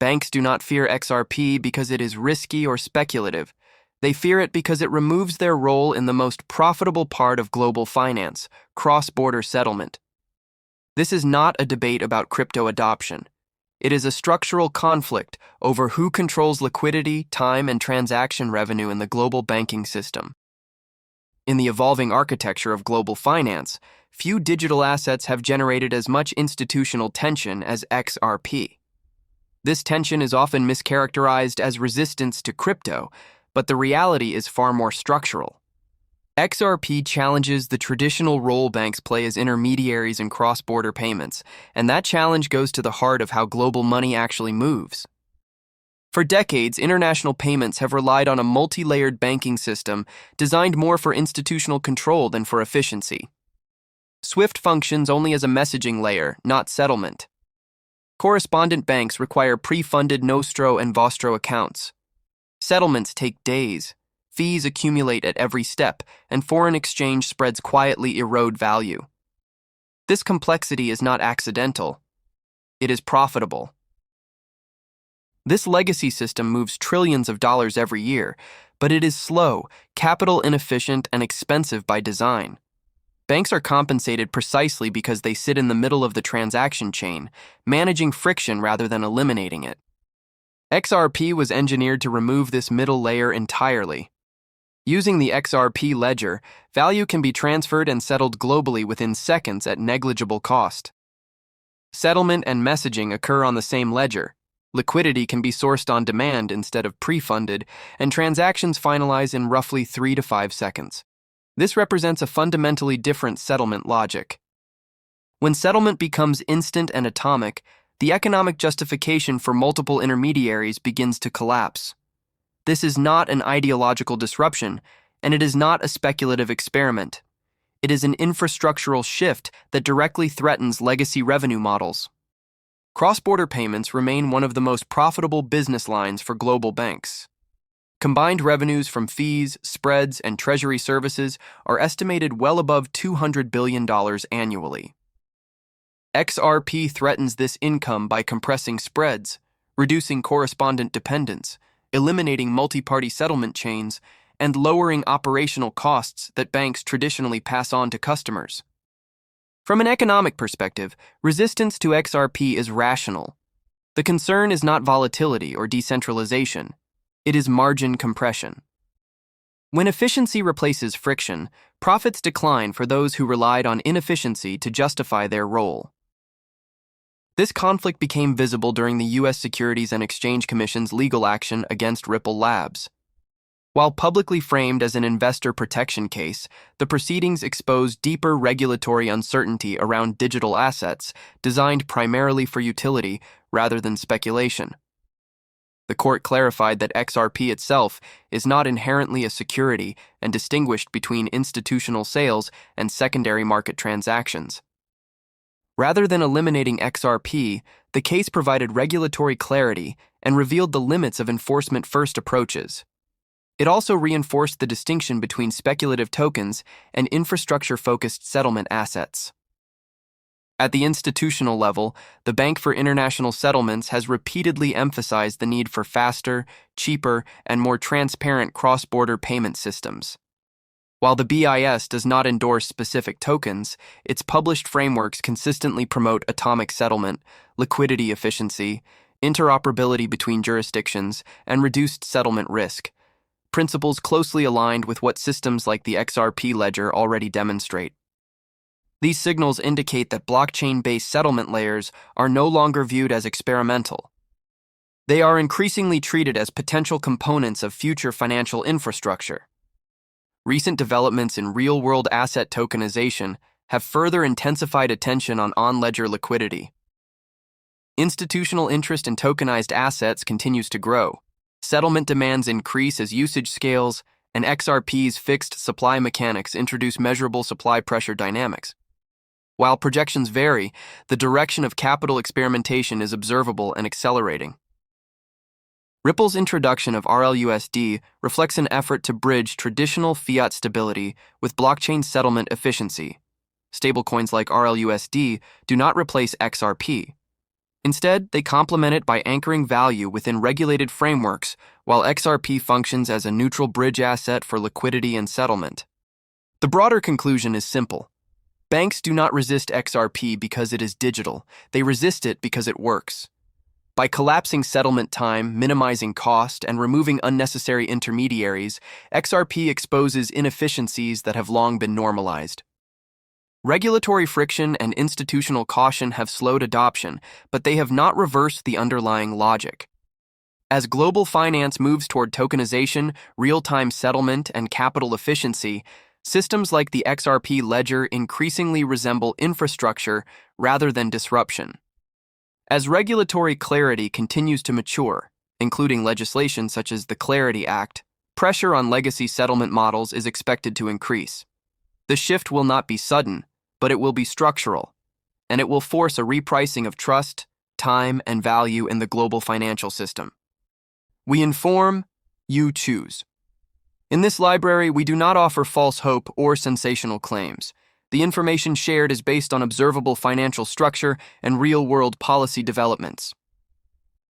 Banks do not fear XRP because it is risky or speculative. They fear it because it removes their role in the most profitable part of global finance, cross-border settlement. This is not a debate about crypto adoption. It is a structural conflict over who controls liquidity, time, and transaction revenue in the global banking system. In the evolving architecture of global finance, few digital assets have generated as much institutional tension as XRP. This tension is often mischaracterized as resistance to crypto, but the reality is far more structural. XRP challenges the traditional role banks play as intermediaries in cross-border payments, and that challenge goes to the heart of how global money actually moves. For decades, international payments have relied on a multi-layered banking system designed more for institutional control than for efficiency. SWIFT functions only as a messaging layer, not settlement. Correspondent banks require pre-funded Nostro and Vostro accounts. Settlements take days. Fees accumulate at every step, and foreign exchange spreads quietly erode value. This complexity is not accidental. It is profitable. This legacy system moves trillions of dollars every year, but it is slow, capital inefficient, and expensive by design. Banks are compensated precisely because they sit in the middle of the transaction chain, managing friction rather than eliminating it. XRP was engineered to remove this middle layer entirely. Using the XRP ledger, value can be transferred and settled globally within seconds at negligible cost. Settlement and messaging occur on the same ledger. Liquidity can be sourced on demand instead of pre-funded, and transactions finalize in roughly 3 to 5 seconds. This represents a fundamentally different settlement logic. When settlement becomes instant and atomic, the economic justification for multiple intermediaries begins to collapse. This is not an ideological disruption, and it is not a speculative experiment. It is an infrastructural shift that directly threatens legacy revenue models. Cross-border payments remain one of the most profitable business lines for global banks. Combined revenues from fees, spreads, and treasury services are estimated well above $200 billion annually. XRP threatens this income by compressing spreads, reducing correspondent dependence, eliminating multi-party settlement chains, and lowering operational costs that banks traditionally pass on to customers. From an economic perspective, resistance to XRP is rational. The concern is not volatility or decentralization. It is margin compression. When efficiency replaces friction, profits decline for those who relied on inefficiency to justify their role. This conflict became visible during the U.S. Securities and Exchange Commission's legal action against Ripple Labs. While publicly framed as an investor protection case, the proceedings exposed deeper regulatory uncertainty around digital assets designed primarily for utility rather than speculation. The court clarified that XRP itself is not inherently a security and distinguished between institutional sales and secondary market transactions. Rather than eliminating XRP, the case provided regulatory clarity and revealed the limits of enforcement-first approaches. It also reinforced the distinction between speculative tokens and infrastructure-focused settlement assets. At the institutional level, the Bank for International Settlements has repeatedly emphasized the need for faster, cheaper, and more transparent cross-border payment systems. While the BIS does not endorse specific tokens, its published frameworks consistently promote atomic settlement, liquidity efficiency, interoperability between jurisdictions, and reduced settlement risk, principles closely aligned with what systems like the XRP ledger already demonstrate. These signals indicate that blockchain-based settlement layers are no longer viewed as experimental. They are increasingly treated as potential components of future financial infrastructure. Recent developments in real-world asset tokenization have further intensified attention on ledger liquidity. Institutional interest in tokenized assets continues to grow. Settlement demands increase as usage scales, and XRP's fixed supply mechanics introduce measurable supply pressure dynamics. While projections vary, the direction of capital experimentation is observable and accelerating. Ripple's introduction of RLUSD reflects an effort to bridge traditional fiat stability with blockchain settlement efficiency. Stablecoins like RLUSD do not replace XRP. Instead, they complement it by anchoring value within regulated frameworks, while XRP functions as a neutral bridge asset for liquidity and settlement. The broader conclusion is simple. Banks do not resist XRP because it is digital. They resist it because it works. By collapsing settlement time, minimizing cost, and removing unnecessary intermediaries, XRP exposes inefficiencies that have long been normalized. Regulatory friction and institutional caution have slowed adoption, but they have not reversed the underlying logic. As global finance moves toward tokenization, real-time settlement, and capital efficiency, systems like the XRP ledger increasingly resemble infrastructure rather than disruption. As regulatory clarity continues to mature, including legislation such as the Clarity Act, pressure on legacy settlement models is expected to increase. The shift will not be sudden, but it will be structural, and it will force a repricing of trust, time, and value in the global financial system. We inform, you choose. In this library, we do not offer false hope or sensational claims. The information shared is based on observable financial structure and real-world policy developments.